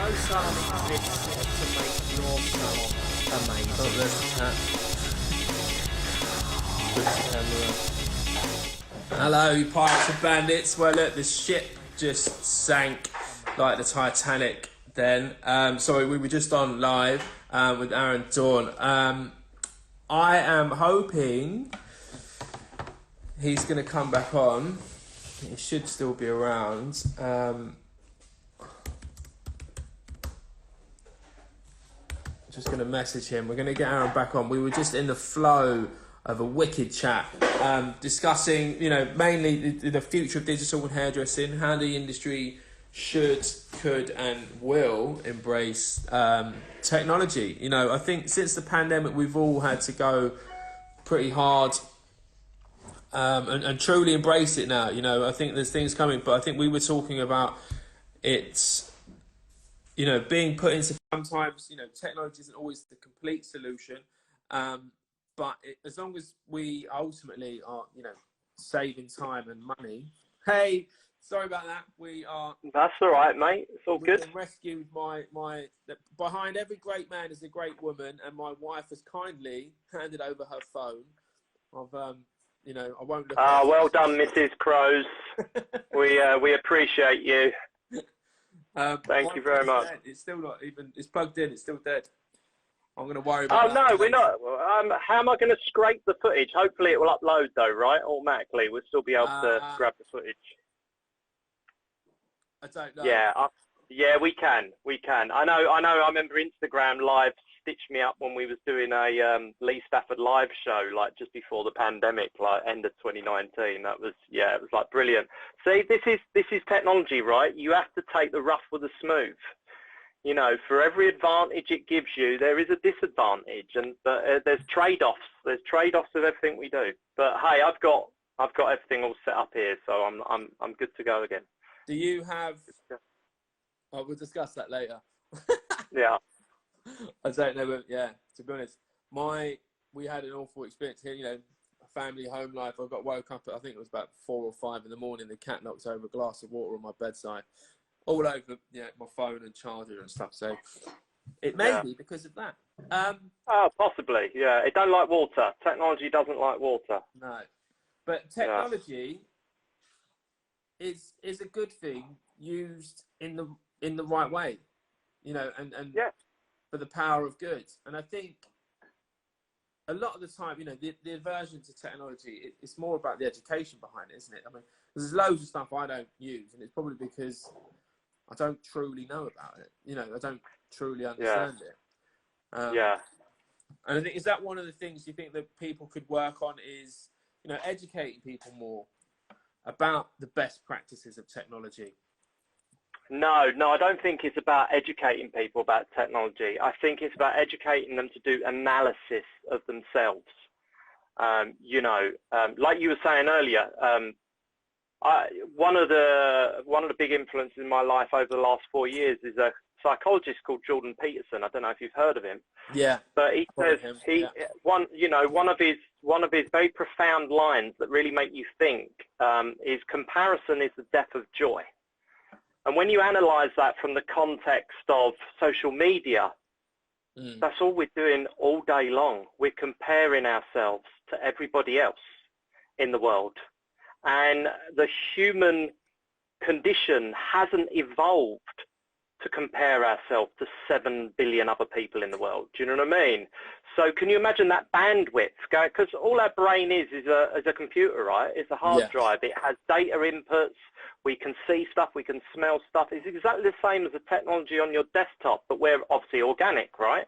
no salon exists to make your salon amazing. Hello, you pirates and bandits. Well, look, the ship just sank like the Titanic then. Sorry, we were just on live with Aaron Dawn. I am hoping he's going to come back on. He should still be around. Just going to message him. We're going to get Aaron back on. We were just in the flow of a wicked chat, discussing, mainly the future of digital and hairdressing, how the industry should, could, and will embrace technology. I think since the pandemic, we've all had to go pretty hard and truly embrace it now. I think there's things coming, but I think we were talking about it's, being put into sometimes, technology isn't always the complete solution. But as long as we ultimately are, saving time and money. Hey, sorry about that. That's all right, mate. It's all good. Rescued behind every great man is a great woman, and my wife has kindly handed over her phone. I won't look. Well done, Mrs. Crows. we appreciate you. Thank you very much. It's still not even. It's plugged in. It's still dead. I'm going to worry about that. Oh, no, we're not. How am I going to scrape the footage? Hopefully it will upload, though, right? Automatically. We'll still be able to grab the footage. I don't know. Yeah, we can. I know. I remember Instagram Live stitched me up when we was doing a Lee Stafford live show, like just before the pandemic, like end of 2019. That was, it was like brilliant. See, this is technology, right? You have to take the rough with the smooth. For every advantage it gives you, there is a disadvantage, and there's trade-offs. There's trade-offs with everything we do. But hey, I've got everything all set up here, so I'm good to go again. Do you have? Oh, we'll discuss that later. Yeah. I don't know, but to be honest, we had an awful experience here. A family home life. I got woke up at, I think it was about 4 or 5 in the morning. The cat knocked over a glass of water on my bedside. All over, my phone and charger and stuff. So it may be because of that. Possibly. Yeah, it don't like water. Technology doesn't like water. No, but technology is a good thing used in the right way. And for the power of good. And I think a lot of the time, the aversion to technology, it's more about the education behind it, isn't it? I mean, there's loads of stuff I don't use, and it's probably because I don't truly know about it. I don't truly understand it. And I think, is that one of the things you think that people could work on is, educating people more about the best practices of technology? No, I don't think it's about educating people about technology. I think it's about educating them to do analysis of themselves. Like you were saying earlier, one of the big influences in my life over the last 4 years is a psychologist called Jordan Peterson. I don't know if you've heard of him. Yeah. But he says one of his very profound lines that really make you think is comparison is the death of joy. And when you analyze that from the context of social media, that's all we're doing all day long. We're comparing ourselves to everybody else in the world. And the human condition hasn't evolved to compare ourselves to 7 billion other people in the world. Do you know what I mean? So can you imagine that bandwidth? Because all our brain is a computer, right? It's a hard drive. It has data inputs. We can see stuff. We can smell stuff. It's exactly the same as the technology on your desktop, but we're obviously organic, right?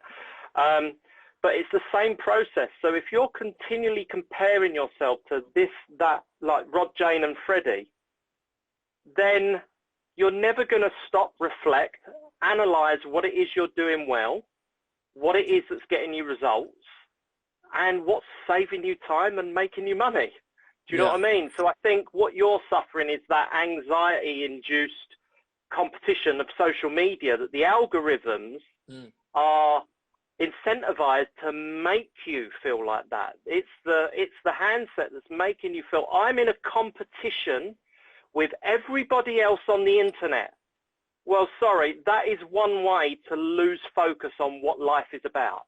But it's the same process. So if you're continually comparing yourself to this, that, like Rod, Jane and Freddie, then you're never going to stop, reflect, analyze what it is you're doing well, what it is that's getting you results, and what's saving you time and making you money. Do you know what I mean? So I think what you're suffering is that anxiety-induced competition of social media, that the algorithms are incentivized to make you feel like that. It's the handset that's making you feel I'm in a competition with everybody else on the internet. Well, sorry, that is one way to lose focus on what life is about.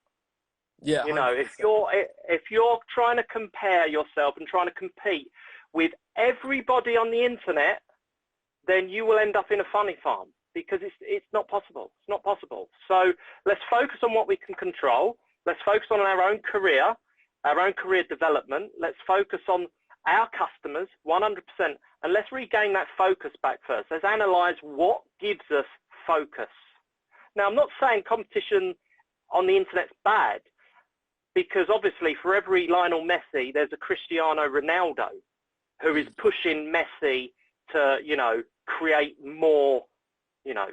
Yeah, you know, 100%. if you're trying to compare yourself and trying to compete with everybody on the internet, then you will end up in a funny farm, because it's not possible. It's not possible. So let's focus on what we can control. Let's focus on our own career development. Let's focus on our customers 100%, and let's regain that focus back first. Let's analyze what gives us focus. Now, I'm not saying competition on the internet's bad, because obviously for every Lionel Messi, there's a Cristiano Ronaldo who is pushing Messi to, you know, create more, you know,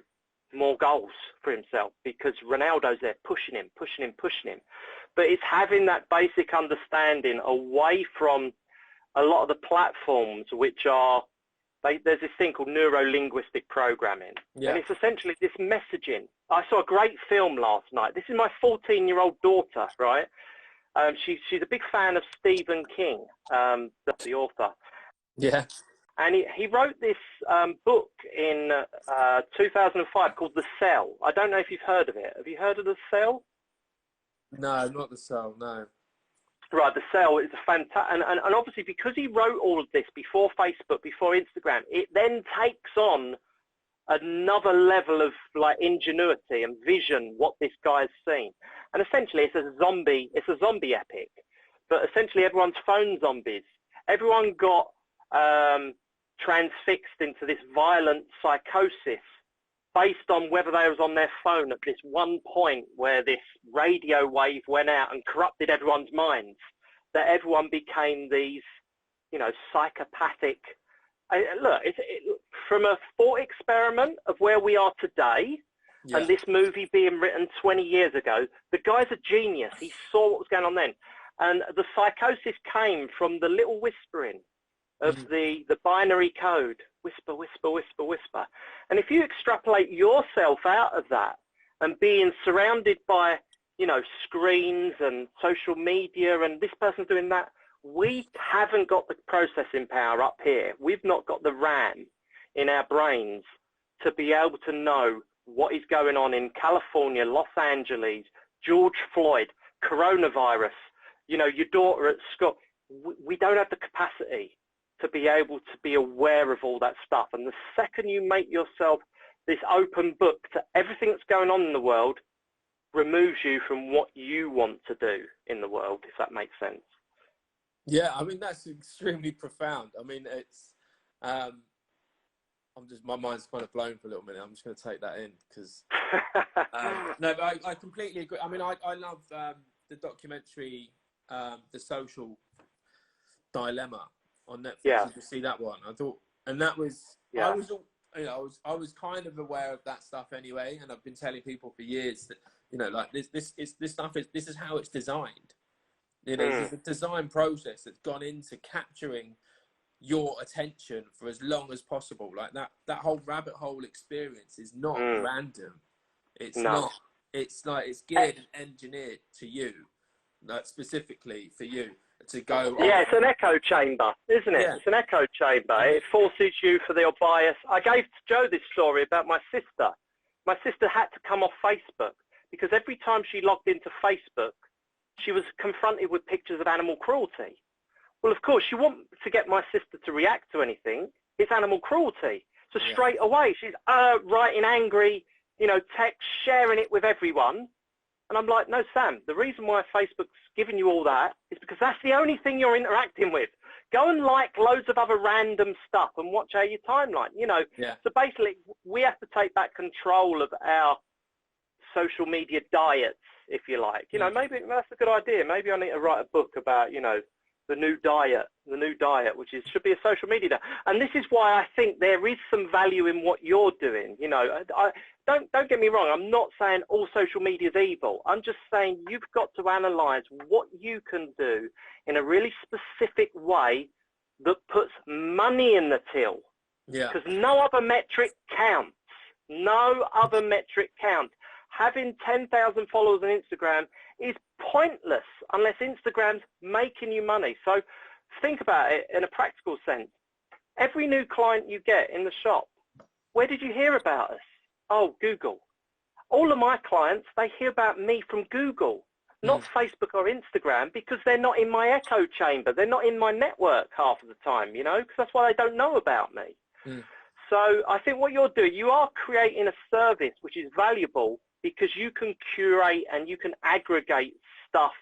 more goals for himself, because Ronaldo's there pushing him. But it's having that basic understanding away from a lot of the platforms, which are, there's this thing called neuro-linguistic programming. Yeah. And it's essentially this messaging. I saw a great film last night. This is my 14-year-old daughter, right? She's a big fan of Stephen King, the author. Yeah. And he wrote this book in 2005 called The Cell. I don't know if you've heard of it. Have you heard of The Cell? No, not The Cell, no. Right, The Cell is a fantastic, and obviously because he wrote all of this before Facebook, before Instagram, it then takes on another level of like ingenuity and vision what this guy's seen. And essentially it's a zombie epic, but essentially everyone's phone zombies. Everyone got transfixed into this violent psychosis based on whether they was on their phone at this one point where this radio wave went out and corrupted everyone's minds, that everyone became these, you know, psychopathic. Look, from a thought experiment of where we are today, yeah, and this movie being written 20 years ago, the guy's a genius. He saw what was going on then. And the psychosis came from the little whispering of the binary code. Whisper, whisper, whisper, whisper. And if you extrapolate yourself out of that and being surrounded by, you know, screens and social media and this person's doing that, we haven't got the processing power up here. We've not got the RAM in our brains to be able to know what is going on in California, Los Angeles, George Floyd, coronavirus, you know, your daughter at school. We don't have the capacity to be able to be aware of all that stuff. And the second you make yourself this open book to everything that's going on in the world, removes you from what you want to do in the world, if that makes sense. Yeah, I mean, that's extremely profound. I mean, it's, my mind's kind of blown for a little minute. I'm just going to take that in because, no, but I completely agree. I mean, I love the documentary, The Social Dilemma on Netflix. Yeah. Did you see that one? I thought, and that was, yeah. I was kind of aware of that stuff anyway, and I've been telling people for years that, you know, like this is how it's designed. You know, there's a design process that's gone into capturing your attention for as long as possible. Like that whole rabbit hole experience is not random. It's not. It's like it's geared and engineered to you, like specifically for you to go. Yeah, it's an echo chamber, isn't it? Yeah. It's an echo chamber. It forces you for your bias. I gave Joe this story about my sister. My sister had to come off Facebook because every time she logged into Facebook, she was confronted with pictures of animal cruelty. Well, of course, you want to get my sister to react to anything. It's animal cruelty. So straight away, she's writing angry, you know, text, sharing it with everyone. And I'm like, no, Sam, the reason why Facebook's giving you all that is because that's the only thing you're interacting with. Go and like loads of other random stuff and watch out your timeline, you know. Yeah. So basically, we have to take back control of our social media diets, if you like. You know, maybe that's a good idea. Maybe I need to write a book about, you know, the new diet, which should be a social media diet. And this is why I think there is some value in what you're doing. You know, don't get me wrong. I'm not saying all social media is evil. I'm just saying you've got to analyze what you can do in a really specific way that puts money in the till. Yeah. Because no other metric counts. No other metric counts. Having 10,000 followers on Instagram is pointless unless Instagram's making you money. So think about it in a practical sense. Every new client you get in the shop, where did you hear about us? oh, Google. All of my clients, they hear about me from Google, not Facebook or Instagram, because they're not in my echo chamber. They're not in my network half of the time, you know, because that's why they don't know about me. So I think what you're doing, you are creating a service which is valuable because you can curate and you can aggregate stuff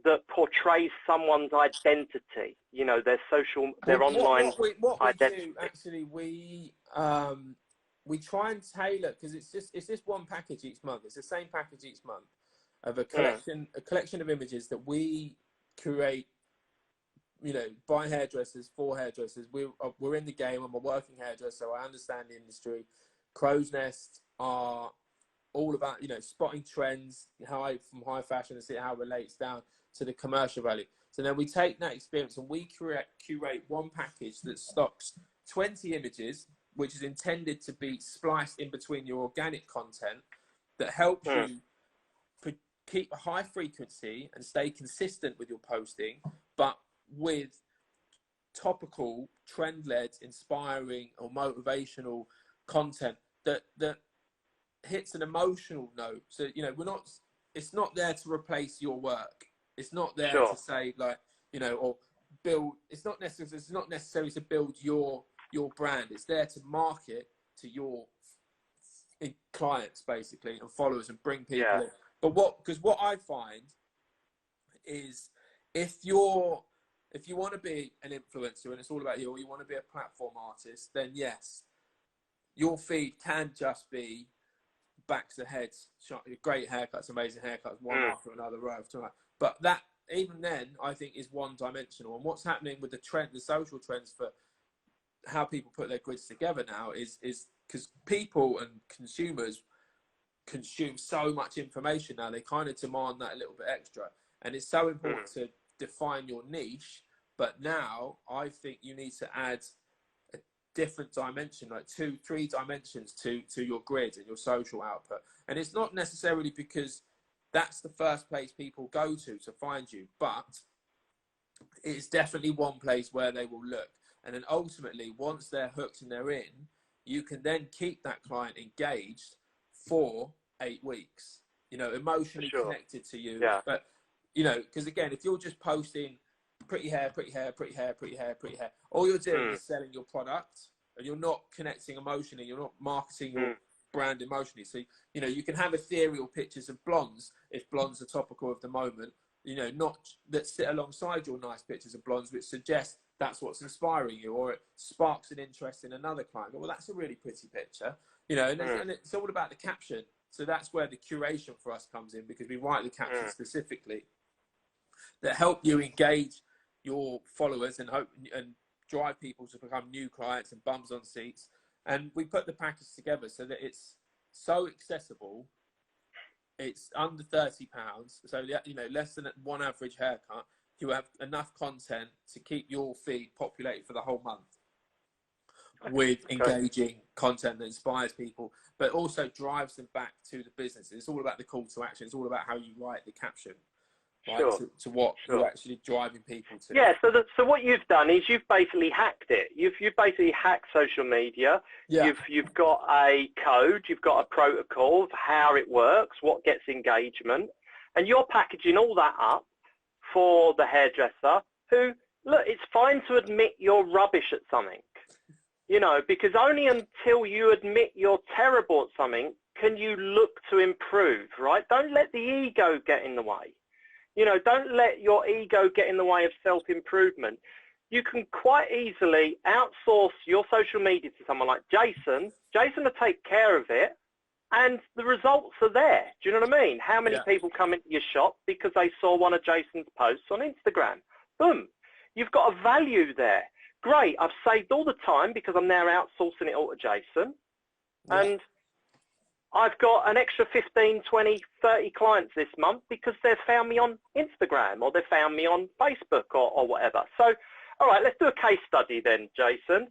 that portrays someone's identity, you know, their social, their online identity. Do, actually, we try and tailor, because it's just one package each month. It's the same package each month of a collection of images that we curate, you know, by hairdressers, for hairdressers. We're in the game. I'm a working hairdresser, so I understand the industry. Croznest are all about, you know, spotting trends, from high fashion, and see how it relates down to the commercial value. So then we take that experience and we curate one package that stocks 20 images, which is intended to be spliced in between your organic content, that helps you keep a high frequency and stay consistent with your posting, but with topical, trend-led, inspiring or motivational content that hits an emotional note. So, you know, it's not there to replace your work. It's not there to say, like, you know, or build, it's not necessarily to build your brand. It's there to market to your clients, basically, and followers, and bring people in. But what I find is, if you want to be an influencer and it's all about you, or you want to be a platform artist, then yes, your feed can just be backs of heads, great haircuts, amazing haircuts, one after another, row after another. But that, even then, I think is one-dimensional. And what's happening with the social trends for how people put their grids together now is because people and consumers consume so much information now, they kind of demand that a little bit extra. And it's so important to define your niche. But now I think you need to add a different dimension, like 2-3 dimensions to your grid and your social output. And it's not necessarily because that's the first place people go to find you, but it's definitely one place where they will look. And then ultimately, once they're hooked and they're in, you can then keep that client engaged for 8 weeks, you know, emotionally connected to you. But, you know, because again, if you're just posting pretty hair, pretty hair, pretty hair, pretty hair, pretty hair, all you're doing is selling your product, and you're not connecting emotionally, you're not marketing your brand emotionally. So, you know, you can have ethereal pictures of blondes, if blondes are topical of the moment, you know, not that sit alongside your nice pictures of blondes, which suggest that's what's inspiring you, or it sparks an interest in another client. Well, that's a really pretty picture, you know, and it's all about the caption. So that's where the curation for us comes in, because we write the caption specifically that help you engage your followers and drive people to become new clients and bums on seats. And we put the package together so that it's so accessible. It's under £30, so, you know, less than one average haircut. You have enough content to keep your feed populated for the whole month with engaging content that inspires people, but also drives them back to the business. It's all about the call to action. It's all about how you write the caption, right? To what you're actually driving people to. Yeah. So what you've done is you've basically hacked it. You've basically hacked social media. Yeah. You've got a code. You've got a protocol of how it works, what gets engagement, and you're packaging all that up for the hairdresser who, look, it's fine to admit you're rubbish at something, you know, because only until you admit you're terrible at something can you look to improve, right? Don't let the ego get in the way. You know, don't let your ego get in the way of self-improvement. You can quite easily outsource your social media to someone like Jason. Jason will take care of it, and the results are there. Do you know what I mean? How many people come into your shop because they saw one of Jason's posts on Instagram? Boom. You've got a value there. Great. I've saved all the time because I'm now outsourcing it all to Jason. Yeah. And I've got an extra 15, 20, 30 clients this month because they've found me on Instagram, or they've found me on Facebook, or whatever. So, all right, let's do a case study then, Jason.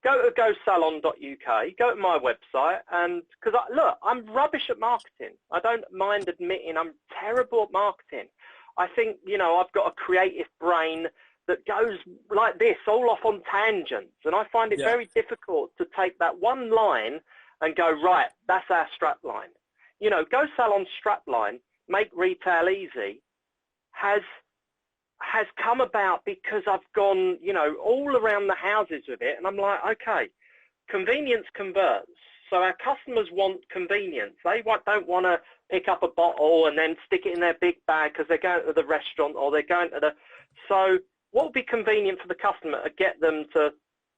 Go to gosalon.uk, go to my website, and because look, I'm rubbish at marketing. I don't mind admitting I'm terrible at marketing. I think, you know, I've got a creative brain that goes like this, all off on tangents, and I find it very difficult to take that one line and go, right, that's our strap line. You know, Go Salon's strap line, Make Retail Easy, has come about because I've gone, you know, all around the houses with it, and I'm like, okay, convenience converts. So our customers want convenience. They don't want to pick up a bottle and then stick it in their big bag because they're going to the restaurant or they're going to the... So what would be convenient for the customer to get them to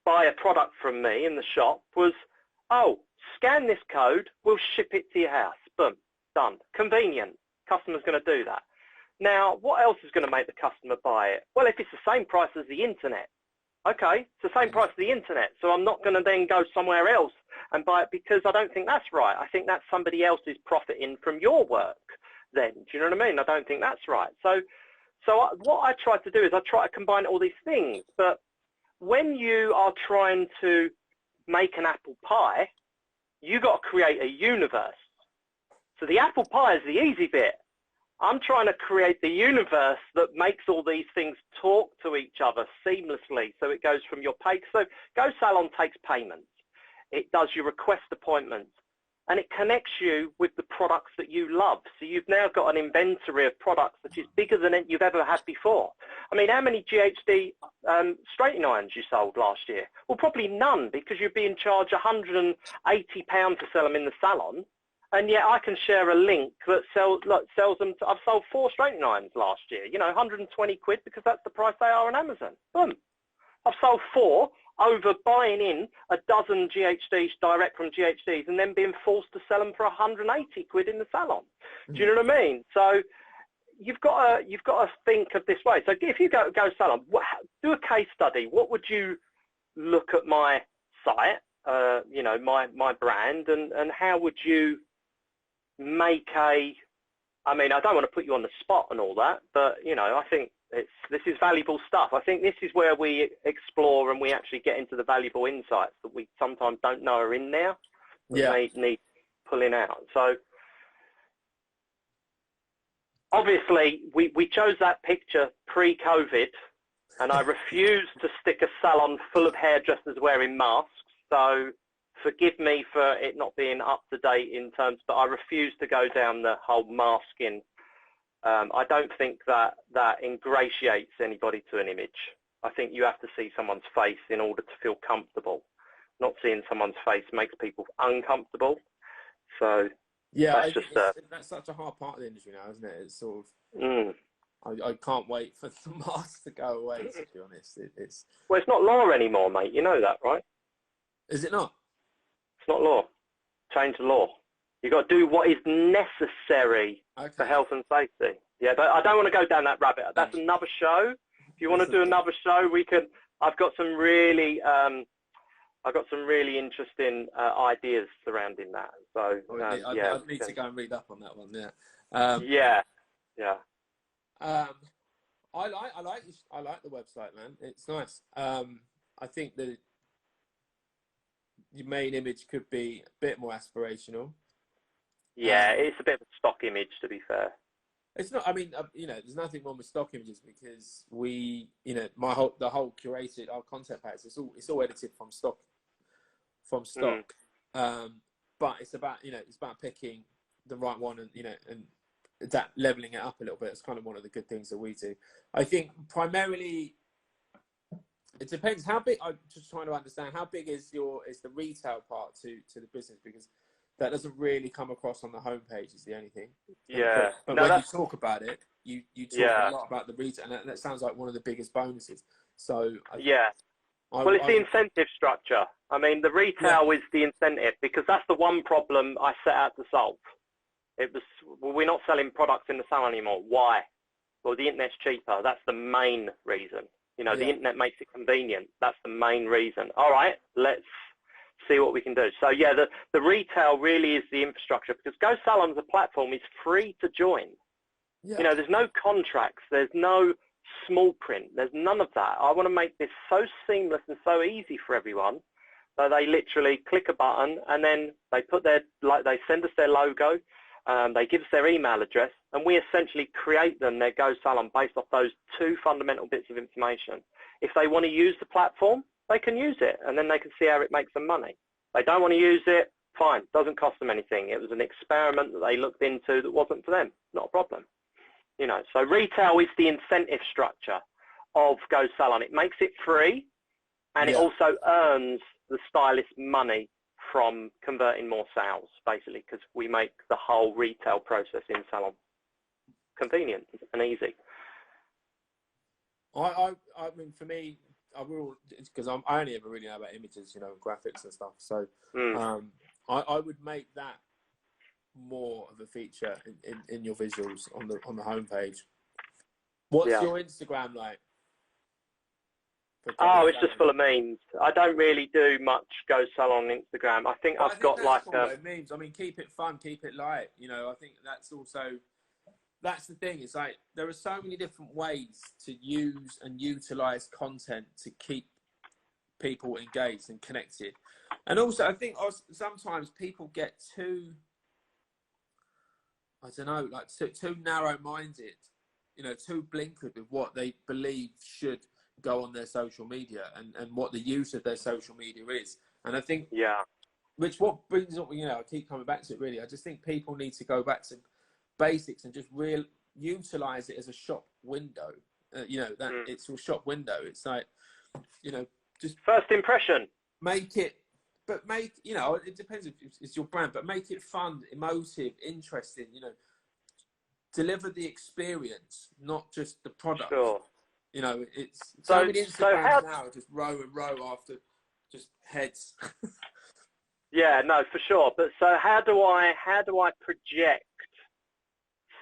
buy a product from me in the shop was, oh, scan this code, we'll ship it to your house. Boom, done. Convenient. Customer's going to do that. Now, what else is going to make the customer buy it? Well, if it's the same price as the internet, okay, it's the same price as the internet, so I'm not going to then go somewhere else and buy it because I don't think that's right. I think that's somebody else is profiting from your work then. Do you know what I mean? I don't think that's right. So what I try to do is I try to combine all these things, but when you are trying to make an apple pie, you got to create a universe. So the apple pie is the easy bit. I'm trying to create the universe that makes all these things talk to each other seamlessly. So it goes from your pay. So Go Salon takes payments. It does your request appointments, and it connects you with the products that you love. So you've now got an inventory of products that is bigger than you've ever had before. I mean, how many GHD straightening irons you sold last year? Well, probably none, because you're being charged £180 to sell them in the salon. And yet I can share a link that sells them. I've sold 4 straightening irons last year, you know, 120 quid, because that's the price they are on Amazon. Boom. I've sold 4 over buying in a dozen GHDs direct from GHDs and then being forced to sell them for 180 quid in the salon. Do you know what I mean? So you've got to think of this way. So if you go salon, do a case study. What would you look at my site, you know, my brand, and how would you make I mean, I don't want to put you on the spot and all that, but, you know, I think this is valuable stuff. I think this is where we explore and we actually get into the valuable insights that we sometimes don't know are in there. Yeah. Need pulling out. So obviously we chose that picture pre-COVID, and I refused to stick a salon full of hairdressers wearing masks. So forgive me for it not being up to date in terms, but I refuse to go down the whole masking. I don't think that ingratiates anybody to an image. I think you have to see someone's face in order to feel comfortable. Not seeing someone's face makes people uncomfortable. So yeah, that's such a hard part of the industry now, isn't it? It's sort of, I can't wait for the mask to go away, to be honest. Well, it's not law anymore, mate. You know that, right? Is it not? It's not law. Change the law. You've got to do what is necessary for health and safety. Yeah, but I don't want to go down that rabbit. That's another show. If you want to do another show, we can. I've got some really interesting ideas surrounding that. So I need to go and read up on that one. Yeah. Yeah. I like the website, man. It's nice. I think that your main image could be a bit more aspirational. Yeah, it's a bit of a stock image, to be fair. It's not. I mean, you know, there's nothing wrong with stock images, because we, you know, the whole curated, our content packs, it's all edited from stock. But it's about, you know, it's about picking the right one, and, you know, and that leveling it up a little bit. It's kind of one of the good things that we do. I think primarily it depends how big. I'm just trying to understand how big is the retail part to the business, because that doesn't really come across on the homepage, is the only thing. Yeah. But when you talk about it, you talk a lot about the retail, and that sounds like one of the biggest bonuses. So well, it's the incentive structure. I mean, the retail is the incentive, because that's the one problem I set out to solve. We're not selling products in the salon anymore. Why? Well, the internet's cheaper. That's the main reason. You know, the internet makes it convenient. That's the main reason. All right, let's see what we can do. So yeah, the retail really is the infrastructure, because Go Salon as a platform is free to join. Yeah. You know, there's no contracts, there's no small print, there's none of that. I want to make this so seamless and so easy for everyone. So they literally click a button, and then they they send us their logo, they give us their email address, and we essentially create them their Go Salon based off those 2 fundamental bits of information. If they want to use the platform, they can use it, and then they can see how it makes them money. They don't want to use it, Fine, doesn't cost them anything. It was an experiment that they looked into that wasn't for them. Not a problem. You know, so retail is the incentive structure of Go Salon. It makes it free, and it also earns the stylist money from converting more sales, basically, because we make the whole retail process in salon convenient and easy. I mean, for me, I will, because I only ever really know about images, you know, graphics and stuff. So I would make that more of a feature in your visuals on the homepage. What's your Instagram like? Oh, it's just full of memes. I don't really do much Go Salon on Instagram. I think I've got like memes. I mean, keep it fun, keep it light. You know, I think that's the thing. It's like there are so many different ways to use and utilize content to keep people engaged and connected. And also, I think sometimes people get too, I don't know, like too narrow-minded, you know, too blinkered with what they believe should go on their social media and what the use of their social media is. And I think, which what brings up, you know, I keep coming back to it really. I just think people need to go back to basics and just utilize it as a shop window. You know, that it's a shop window. It's like, you know, just first impression. Make it, but you know, it depends if it's your brand, but make it fun, emotive, interesting. You know, deliver the experience, not just the product. Sure. You know, it's so many Instagrams now just row and row after just heads. Yeah, no, for sure. But so how do I project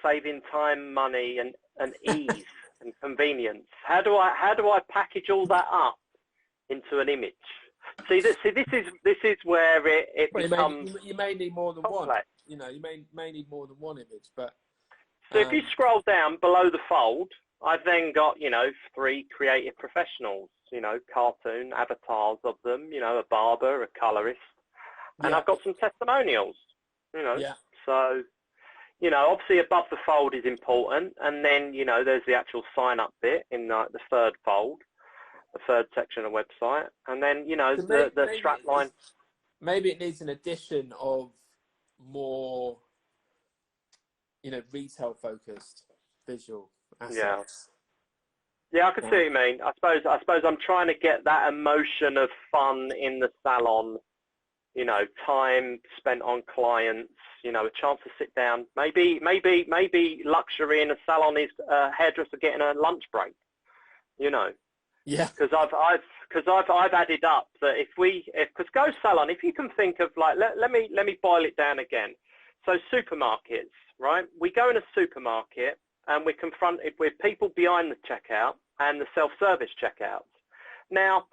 saving time, money, and ease and convenience? How do I package all that up into an image? This is where it becomes. You may need more than complex. One. You know, you may need more than one image, but. So if you scroll down below the fold, I've then got, you know, 3 creative professionals, you know, cartoon avatars of them, you know, a barber, a colorist, and I've got some testimonials, you know. Yeah. So, you know, obviously above the fold is important, and then, you know, there's the actual sign up bit in the third fold, the third section of the website, and then, you know, so the strap line. Maybe it needs an addition of more, you know, retail focused visual assets. Yeah, I can see what you mean. I suppose I'm trying to get that emotion of fun in the salon, you know, time spent on clients, you know, a chance to sit down. Maybe luxury in a salon is a hairdresser getting a lunch break, you know. Yeah. Because I've added up that because Go Salon, if you can think of like, let me boil it down again. So supermarkets, right? We go in a supermarket and we're confronted with people behind the checkout and the self-service checkouts. Now,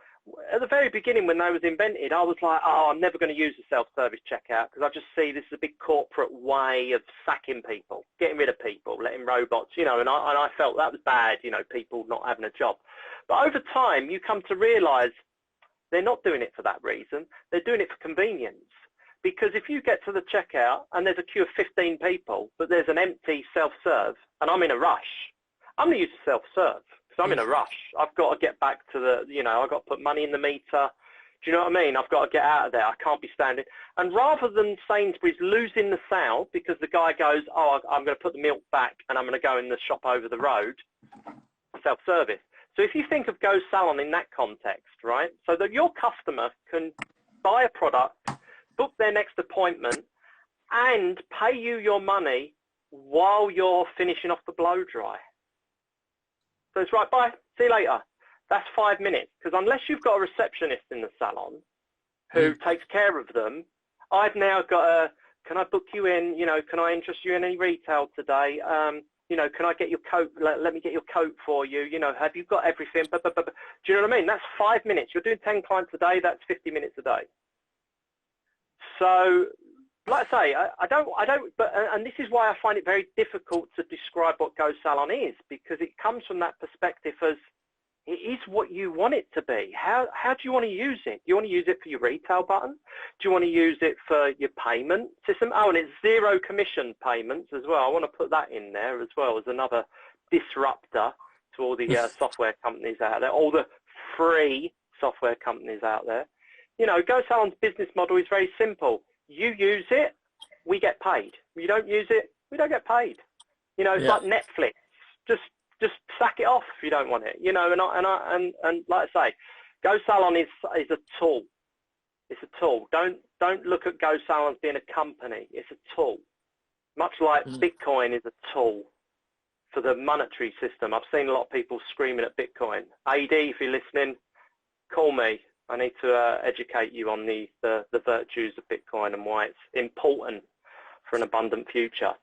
at the very beginning when they was invented, I was like, oh, I'm never going to use the self-service checkout because I just see this as a big corporate way of sacking people, getting rid of people, letting robots, you know, and I felt that was bad, you know, people not having a job. But over time, you come to realize they're not doing it for that reason. They're doing it for convenience. Because if you get to the checkout and there's a queue of 15 people, but there's an empty self-serve, and I'm in a rush, I'm going to use the self-serve because I'm in a rush. I've got to get back to the, you know, I've got to put money in the meter. Do you know what I mean? I've got to get out of there. I can't be standing. And rather than Sainsbury's losing the sale because the guy goes, oh, I'm going to put the milk back and I'm going to go in the shop over the road, self-service. So if you think of Go Salon in that context, right, so that your customer can buy a product, book their next appointment, and pay you your money while you're finishing off the blow dry. So it's right, bye, see you later. That's 5 minutes, because unless you've got a receptionist in the salon who takes care of them, I've now got can I book you in, you know, can I interest you in any retail today? You know, can I get your coat, let me get your coat for you, you know, have you got everything? Do you know what I mean? That's 5 minutes. You're doing 10 clients a day, that's 50 minutes a day. So, like I say, and this is why I find it very difficult to describe what Go Salon is, because it comes from that perspective as it is what you want it to be. How do you want to use it? Do you want to use it for your retail button? Do you want to use it for your payment system? Oh, and it's zero commission payments as well. I want to put that in there as well as another disruptor to all the software companies out there, all the free software companies out there. You know, Go Salon's business model is very simple. You use it, we get paid. You don't use it, we don't get paid. You know, it's like Netflix. Just sack it off if you don't want it. You know, and like I say, gosalon is a tool. It's a tool. Don't look at gosalon as being a company. It's a tool. Much like Bitcoin is a tool for the monetary system. I've seen a lot of people screaming at Bitcoin. AD, if you're listening, call me. I need to educate you on the virtues of Bitcoin and why it's important for an abundant future.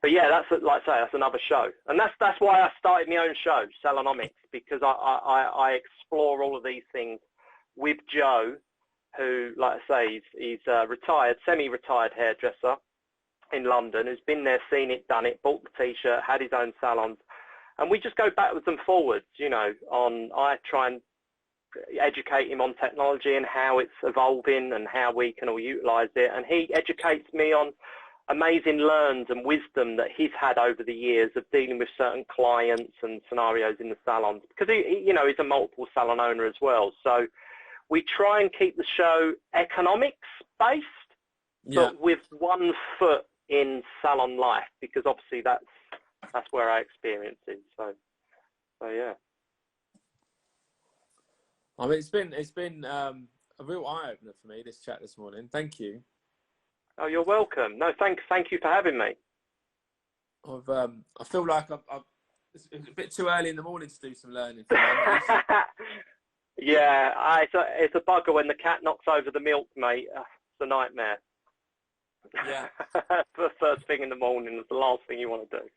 But yeah, that's, like I say, that's another show, and that's why I started my own show, Salonomics, because I explore all of these things with Joe, who, like I say, he's a retired, semi-retired hairdresser in London, who's been there, seen it, done it, bought the T-shirt, had his own salons, and we just go backwards and forwards. You know, I try and educate him on technology and how it's evolving and how we can all utilize it, and he educates me on amazing learns and wisdom that he's had over the years of dealing with certain clients and scenarios in the salons, because he you know, he's a multiple salon owner as well. So we try and keep the show economics based, but with one foot in salon life, because obviously that's where our experience is. So yeah. I mean, it's been a real eye opener for me, this chat this morning. Thank you. Oh, you're welcome. No, thank you for having me. I feel like it's a bit too early in the morning to do some learning. Yeah, it's a bugger when the cat knocks over the milk, mate. It's a nightmare. Yeah. The first thing in the morning is the last thing you want to do.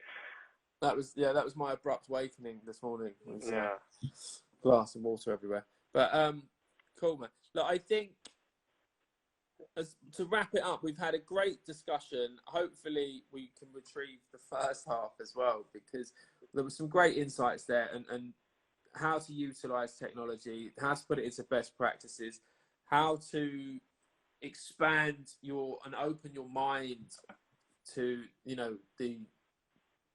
That was my abrupt awakening this morning. It was, yeah. Glass and water everywhere. But cool, man. Look, I think, to wrap it up, we've had a great discussion. Hopefully we can retrieve the first half as well, because there were some great insights there, and how to utilize technology, how to put it into best practices, how to expand and open your mind to, you know, the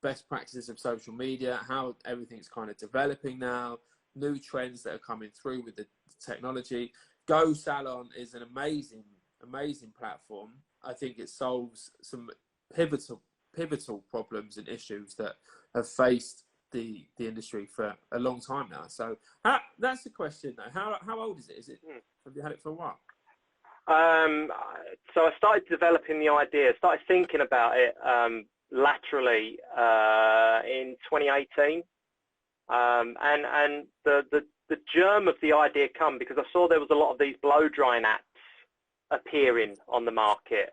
best practices of social media, how everything's kind of developing now, new trends that are coming through with the technology. gosalon is an amazing platform. I think it solves some pivotal problems and issues that have faced the industry for a long time now. So that's the question though. How old is it? Have you had it for a while? So I started developing the idea, started thinking about it laterally in 2018, and the germ of the idea come because I saw there was a lot of these blow drying apps appearing on the market,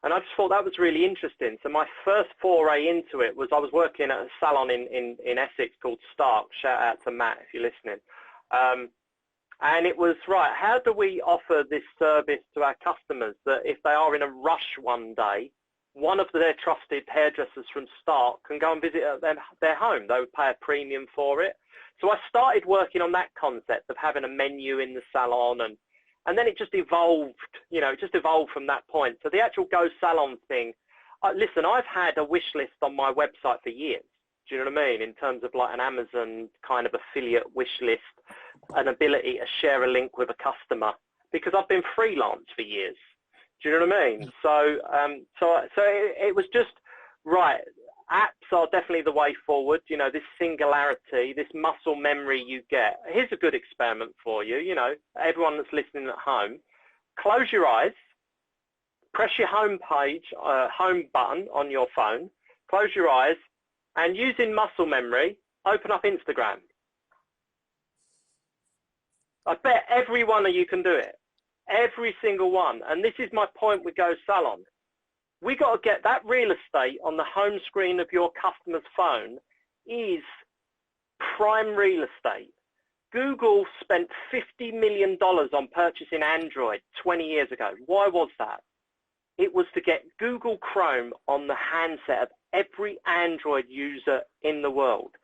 and I just thought that was really interesting. So my first foray into it was I was working at a salon in Essex called Stark. Shout out to Matt if you're listening. And it was, right, how do we offer this service to our customers that if they are in a rush one day, one of their trusted hairdressers from Stark can go and visit their home. They would pay a premium for it. So I started working on that concept of having a menu in the salon, and then it just evolved, you know, it just evolved from that point. So the actual gosalon thing, listen, I've had a wish list on my website for years. Do you know what I mean? In terms of like an Amazon kind of affiliate wish list, an ability to share a link with a customer, because I've been freelance for years. Do you know what I mean? So it was just, right, apps are definitely the way forward. You know, this singularity, this muscle memory you get. Here's a good experiment for you, you know, everyone that's listening at home. Close your eyes, press your home page, home button on your phone, close your eyes, and using muscle memory, open up Instagram. I bet every one of you can do it. Every single one. And this is my point with gosalon. We got to get that real estate on the home screen of your customer's phone is prime real estate. Google spent $50 million on purchasing Android 20 years ago. Why was that? It was to get Google Chrome on the handset of every Android user in the world.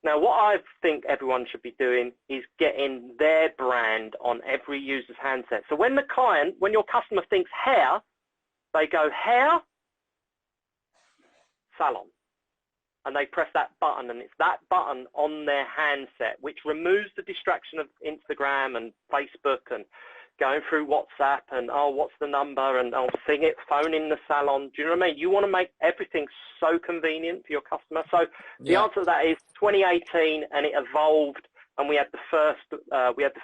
Now, what I think everyone should be doing is getting their brand on every user's handset. So when your customer thinks hair, they go hair, salon. And they press that button, and it's that button on their handset, which removes the distraction of Instagram and Facebook and going through WhatsApp and, oh, what's the number? And I'll sing it, phone in the salon. Do you know what I mean? You want to make everything so convenient for your customer. So the answer to that is 2018, and it evolved, and we had the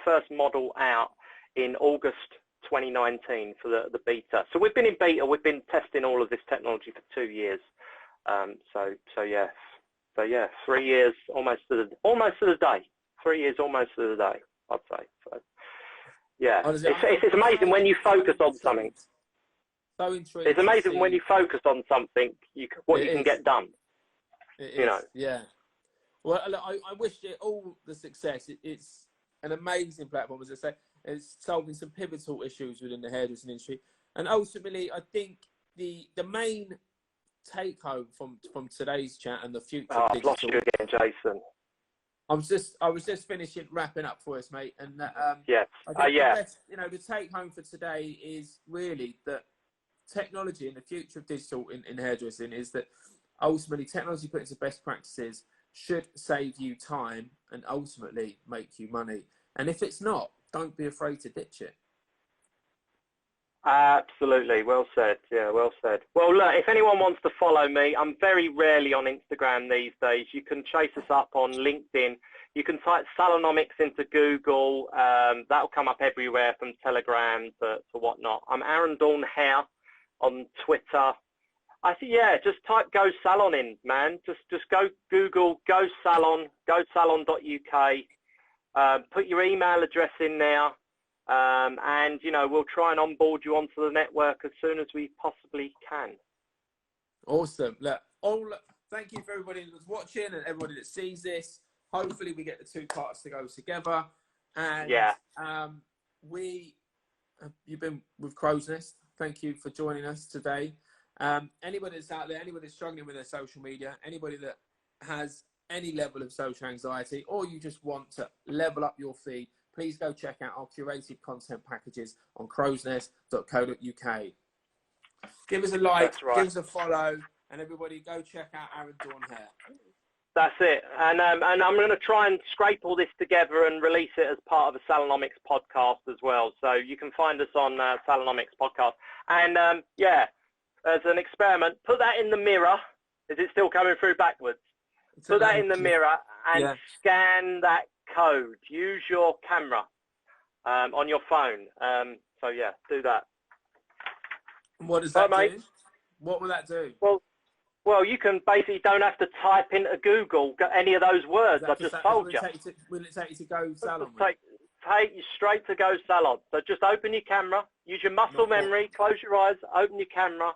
first model out in August 2019 for the beta. So we've been in beta. We've been testing all of this technology for 2 years. So yeah, 3 years almost to the day. 3 years almost to the day, I'd say. So yeah, it's amazing when you focus on something. So intriguing. It's amazing when you focus on something, what you can get done. You know. Yeah. Well, I wish it all the success. It's an amazing platform, as I say. It's solving some pivotal issues within the hairdressing industry, and ultimately, I think the main take home from today's chat and the future. Oh, I've lost you again, Jason. I was just finishing wrapping up for us, mate, and yeah, the take home for today is really that technology and the future of digital in hairdressing is that ultimately technology put into best practices should save you time and ultimately make you money. And if it's not, don't be afraid to ditch it. Absolutely. Well said. Yeah, well said. Well, look, if anyone wants to follow me, I'm very rarely on Instagram these days. You can chase us up on LinkedIn. You can type Salonomics into Google. That'll come up everywhere, from Telegram to whatnot. I'm Aaron Dawn Hair on Twitter. I think, yeah, just type Go Salon in, man. Just go Google Go Salon, gosalon.uk. Put your email address in there, and we'll try and onboard you onto the network as soon as we possibly can. Awesome. Look, thank you for everybody that was watching and everybody that sees this. Hopefully we get the two parts to go together. And yeah, you've been with Croznest. Thank you for joining us today. Anybody that's out there, anybody that's struggling with their social media, anybody that has any level of social anxiety, or you just want to level up your feed, please go check out our curated content packages on croznest.co.uk. Give us a like, give us a follow, and everybody go check out Aaron Dawn Hair. That's it. And I'm going to try and scrape all this together and release it as part of a Salonomics podcast as well. So you can find us on Salonomics podcast. And yeah, as an experiment, put that in the mirror. Is it still coming through backwards? Put that in the mirror and scan that code. Use your camera on your phone. So yeah, do that. What does that do? What will that do? Well, you can basically don't have to type into Google any of those words I just told you. Will it take you to Go Salon? Take you straight to Go Salon. So just open your camera, use your muscle memory, close your eyes, open your camera,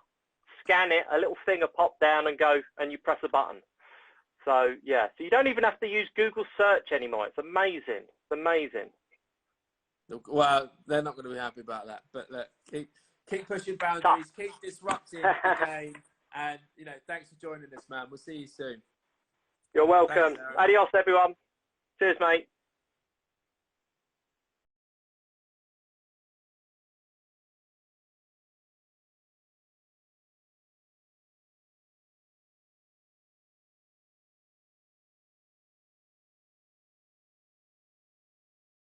scan it, a little finger pop down and go, and you press a button. So yeah, so you don't even have to use Google search anymore. It's amazing. It's amazing. Well, they're not going to be happy about that. But look, keep pushing boundaries, keep disrupting the game, and thanks for joining us, man. We'll see you soon. You're welcome. Thanks, adios, everyone. Cheers, mate.